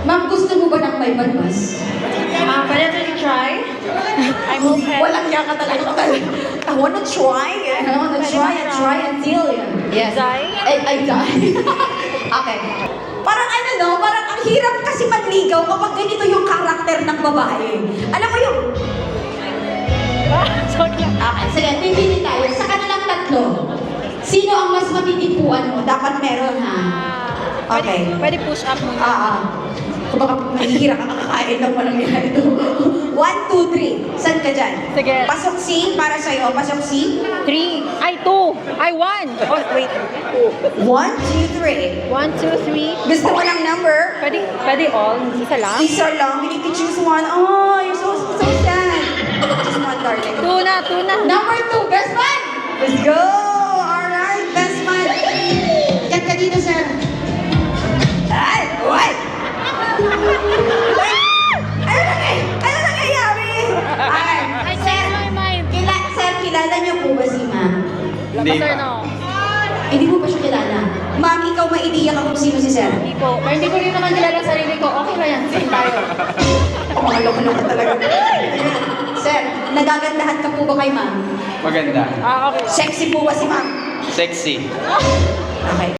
Ma'am, gusto mo ba ng may balbas? Pwede to try? I'm open. Walang yaka talaga. I wanna try. I wanna try until. Yes. Die? I die. Okay. Parang ano no, parang ang hirap kasi manligaw kapag ganito yung karakter ng babae. Alam mo yung... Sorry. Okay, sige, pipili tayo. Sa kanilang tatlo, sino ang mas matitipuan mo? Dapat meron ha. Okay. Pwede push up mo. Kung baka mahihira ka kakakain lang walang yan ito. 1, 2, 3. Saan ka dyan? Sige. Pasok C para sa'yo. Pasok C. 3. Ay, 2. Ay, 1. Oh, wait. 1, 2, 3. 1, 2, 3. Gusto mo ng number? Pwede all. Isa lang. Isa lang. You need to choose one. Oh, you're so sad. Choose one, darling. 2 na. Number 2, best man! Let's go! Alright, best man. Kat ka dito, sir. Ay! What? Ano nangyayari? Ay, I changed my mind. sir, kilala niyo po ba si ma'am? Hindi Sir, pa. no. Hindi mo ba siya kilala? Ma'am, ikaw maidiya ka kung sino si sir? Hindi po. Pero hindi ko rin naman kilala sarili ko. Okay ba yan? Sige tayo. Mga loko-loko talaga. Sir, nagagandahan ka po ba kay ma'am? Maganda. Okay. Sexy po ba si ma'am? Sexy. Okay.